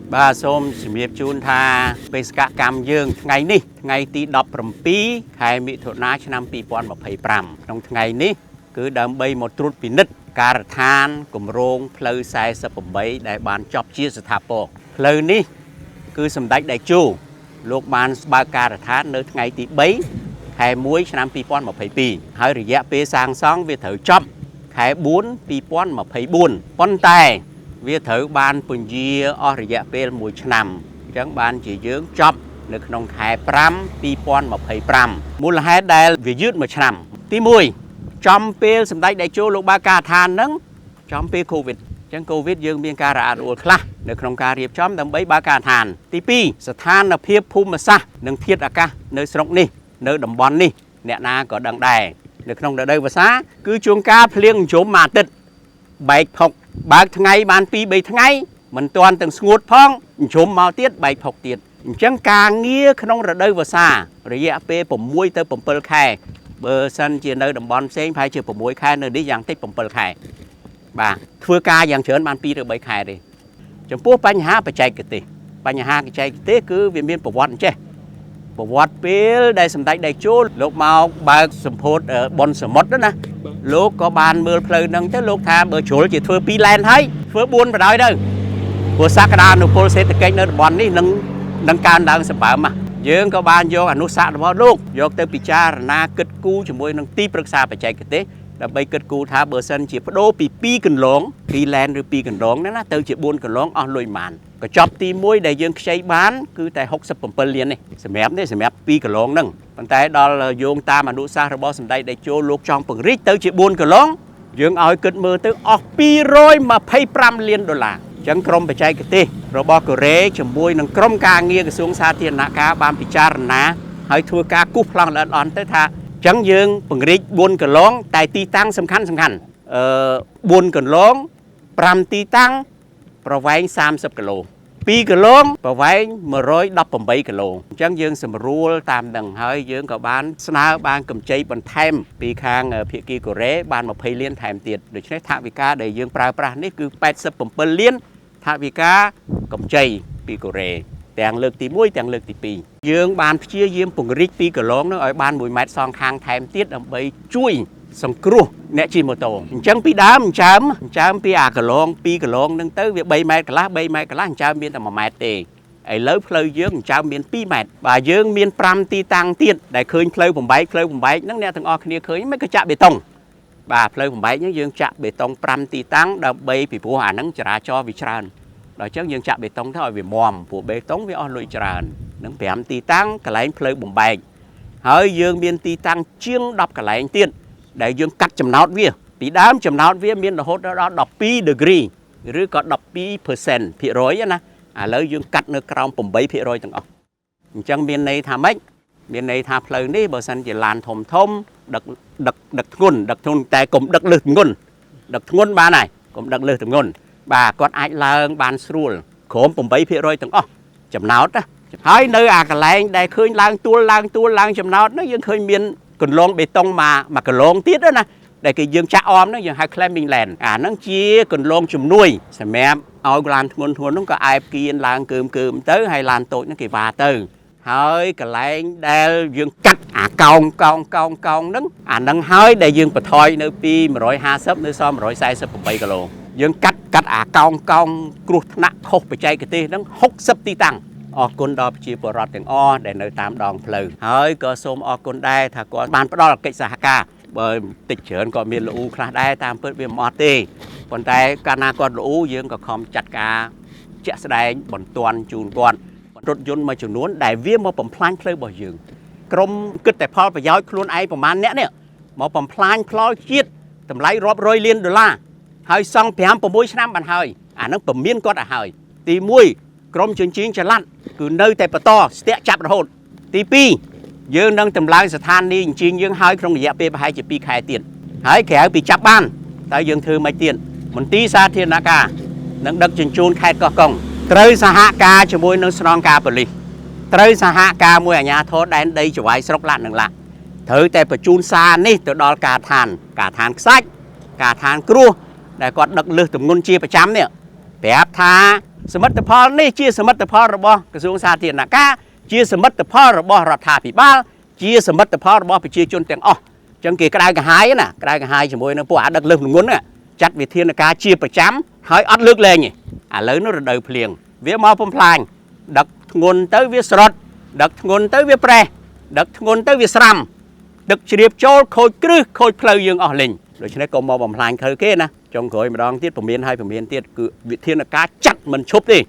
Bà xôm chỉ miếp chôn tha bê ska cam dương ngày ní ngày tí đọc rầm pí khai mỹ thuật ná cho năm pi pon mà phải pram trong ngày ní cứ đâm bay một trút pí nứt cà than cùng rong phơi sai sập bấy đại bàn chọc chia sự tháp bộ phơi ní cứ sầm đách đại chu lục bàn ba cà than nơi ngày tí bấy khai muối cho năm pi pon mà phải pi hai rồi dạ pê sang sóng về thử chop khai 4 pi pon mà phải buồn pon tài việc thử banปุ่นยีอริยะเป็นมวยชนำจังban chỉ dưỡng chop នៅក្នុងខែ5 2025មូលហេតុដែលវាយឺតមួយឆ្នាំទី1ចំពេលសម្ដេចតេជោលោកបាកាឋានហ្នឹងចំពេលកូវីដអញ្ចឹងកូវីដយើងមានការរអាក់រអួលខ្លះនៅក្នុងការរៀបចំដើម្បីបាកាឋានទី2ស្ថានភាពភូមិសាស្ត្រនិងធាតុអាកាសនៅស្រុកនេះនៅតំបន់នេះអ្នកណាក៏ដឹងដែរនៅក្នុងរដូវវស្សាគឺជួនកាលភ្លៀងជុំមួយអាទិត្យបែកផុកបើកថ្ងៃបាន2 3ថ្ងៃមិនទាន់ទាំងស្ងួតផងជុំមកទៀតបែកផុកទៀតអញ្ចឹងការងារក្នុងរដូវវស្សារយៈពេល6ទៅ7ខែបើសិនជានៅតំបន់ផ្សេងប្រហែលជា6ខែនៅនេះយ៉ាងតិច7ខែបាទធ្វើការយ៉ាងច្រើនបាន2ទៅ3ខែទេចំពោះបញ្ហាបច្ចេកទេសគឺវាមានប្រវត្តិអញ្ចេះប្រវត្តិពេលដែលសម្ដេចតេជោលោកមកបើកសម្ពោធបនសមុទ្រណាលោកក៏បានមើលផ្លូវហ្នឹងទៅលោកថាបើជ្រុលជាធ្វើ2ឡែនហើយធ្វើ4បណ្ដោយទៅព្រោះសក្តានុពលសេដ្ឋកិច្ចនៅតំបន់នេះនឹងកើនឡើងសម្បើមយើងក៏បានយកអនុសាសន៍របស់លោកយកទៅពិចារណាគិតគូរជាមួយនឹងទីប្រឹក្សាបច្ចេកទេសដើម្បីគិតគូរថាបើសិនជាបដូរពី2កន្លង2ឡែនឬ2កន្លងហ្នឹងណាទៅជា4កន្លងអស់លុយប៉ុន្មានក៏ចប់ទី1ដែលយើងខ្ចីបានគឺតែ67លាននេះសម្រាប់2កន្លងហ្នឹងប៉ុន្តែដល់យោងតាមអនុសាសន៍របស់សម្ដេចតេជោលោកចង់ពង្រីកទៅជា4កន្លងយើងឲ្យគិតមើលទៅអស់225លានដុល្លារអញ្ចឹងក្រមបច្ចេកទេសរបស់កូរ៉េជាមួយនឹងក្រមការងារក្រសួងសាធារណការបានពិចារណាហើយធ្វើការគូសប្លង់ល្អិតល្អន់ទៅថាអញ្ចឹងយើងពង្រីក4កន្លងតែទីតាំងសំខាន់4កន្លង5ទីតាំងប្រវែង30គីឡូ2កន្លងប្រវែង118គីឡូអញ្ចឹងយើងសម្រួលតាមនឹងហើយយើងក៏បានស្នើបានកម្ចីបន្ថែមពីខាងភាគីកូរ៉េបាន20លានថែមទៀតដូច្នេះថវិកាដែលយើងប្រើប្រាស់នេះគឺ87លានថវិកាកម្ចីពីកូរ៉េទាំងលើកទី1ទាំងលើកទី2យើងបានព្យាយាមពង្រីក2កន្លងនោះឲ្យបាន1ម៉ែត្រសងខាងថែមទៀតដើម្បីជួយសង្គ្រោះអ្នកជិះម៉ូតូអញ្ចឹងពីដើមអញ្ចើមពីអាកន្លង2កន្លងហ្នឹងទៅវា3ម៉ែត្រកន្លះអញ្ចើមមានតែ1ម៉ែត្រទេឥឡូវផ្លូវយើងអញ្ចើមមាន2ម៉ែត្របាទយើងមាន5ទីតាំងទៀតដែលឃើញផ្លូវបំបែកហ្នឹងអ្នកទាំងអស់គ្នាឃើញមិនក៏ចាក់បេតុងបាទផ្លូវបំបែកហ្នឹងយើងចាក់បេតុង5ទីតាំងដើម្បីពីព្រោះអាហ្នឹងចរាចរណ៍វាច្រើនដល់អញ្ចឹងយើងចាក់បេតុងទៅឲ្យវាមាំព្រោះបេតុងវាអស់លុយច្រើននឹង5ទីតាំងកន្លែងផ្លូវបំបែកហើយយើងមានទីតាំងជាង10កន្លែងទៀតដែលយើងកាត់ចំណោតវាពីដើមចំណោតវាមានរហូតដល់12 degree ឬក៏12% ភាគរយណាឥឡូវយើងកាត់នៅក្រោម8% ទាំងអស់អញ្ចឹងមានន័យថាម៉េចមានន័យថាផ្លូវនេះបើសិនជាឡានធំដឹកធ្ងន់តែកុំដឹកលើសធ្ងន់ដឹកធ្ងន់បានហើយកុំដឹកលើសធ្ងន់បាទគាត់អាចឡើងបានស្រួលក្រោម8% ទាំងអស់ចំណោតណាហើយនៅអាកន្លែងដែលឃើញឡើងចំណោតនោះយើងឃើញមានកន្លងបេតុងមកកន្លងទៀតណាដែលគេយើងចាក់អមហ្នឹងយើងហៅ climbing land អាហ្នឹងជាកន្លងជំនួយសម្រាប់ឲ្យឡានធ្ងន់ហ្នឹងក៏អែបគៀនឡើងកើមទៅហើយឡានតូចហ្នឹងគេវ៉ាទៅហើយកន្លែងដែលយើងកាត់អាកោងហ្នឹងអាហ្នឹងហើយដែលយើងបន្ថយនៅពី150នៅសល់148គីឡូយើងកាត់អាកោងគ្រោះថ្នាក់ខុសបច្ចេកទេសហ្នឹង60ទីតាំងអរគុណដល់ប្រជាពលរដ្ឋទាំងអស់ដែលនៅតាមដងផ្លូវហើយក៏សូមអរគុណដែរថាគាត់បានផ្ដល់កិច្ចសហការបើតិចច្រើនក៏មានល្អូខ្លះដែរតាមពិតវាមិនអត់ទេប៉ុន្តែកាលណាគាត់ល្អូយើងក៏ខំចាត់ការជាក់ស្ដែងបន្ទាន់ជូនគាត់រថយន្តមួយចំនួនដែលវាមកបំផ្លាញផ្លូវរបស់យើងក្រុមគិតតែផលប្រយោជន៍ខ្លួនឯងប្រមាណអ្នកនេះមកបំផ្លាញផ្លូវជាតិតម្លៃរាប់រយលានដុល្លារហើយសង់5-6ឆ្នាំបានហើយអាហ្នឹងពមៀនគាត់ឲ្យហើយទី1ក្រុមជញ្ជីងចល័តគឺនៅតែបន្តស្ទាក់ចាប់រហូតទី2យើងនឹងតម្លើងស្ថានីយ៍ជញ្ជីងយើងហើយក្នុងរយៈពេលប្រហែលជា2ខែទៀតហើយក្រៅពីចាប់បានតើយើងធ្វើមិនទៀតមន្ទីរសាធារណការនឹងដឹកជញ្ជូនខេត្តកោះកុងត្រូវសហការជាមួយនឹងស្នងការប៉ូលីសត្រូវសហការមួយអាជ្ញាធរដែនដីចង្វាយស្រុកឡាក់នឹងឡាក់ត្រូវតែបញ្ជូនសារនេះទៅដល់ការដ្ឋានខ្សាច់ការដ្ឋានគ្រោះដែលគាត់ដឹកលើសទម្ងន់ជាប្រចាំនេះប្រាប់ថា สมรรถภาพนี่ជាสมรรถภาพរបស់ក្រសួងសាធារណការជាសមិទ្ធផលរបស់រដ្ឋាភិបាលជាសមិទ្ធផលរបស់ប្រជាជនទាំងអស់អញ្ចឹងគេក្តៅក្រហាយណាក្តៅក្រហាយជាមួយនឹងពួកអាដឹកលើកធ្ងន់ចាត់វិធានការជាប្រចាំហើយអត់លើកលែងទេឥឡូវនោះរដូវភ្លៀងវាមកពំផ្លាញដឹកធ្ងន់ទៅវាស្រត់ដឹកធ្ងន់ទៅវាប្រេះដឹកធ្ងន់ទៅវាស្រាំដឹកជ្រាបចូលខូចគ្រឹះខូចផ្លូវយើងអស់លេងដូច្នេះកុំមកបំផ្លាញខើគេណាចុងក្រោយម្ដងទៀតពមៀនហើយពមៀនទៀតគឺវិធានការចាត់មិនឈប់ទេ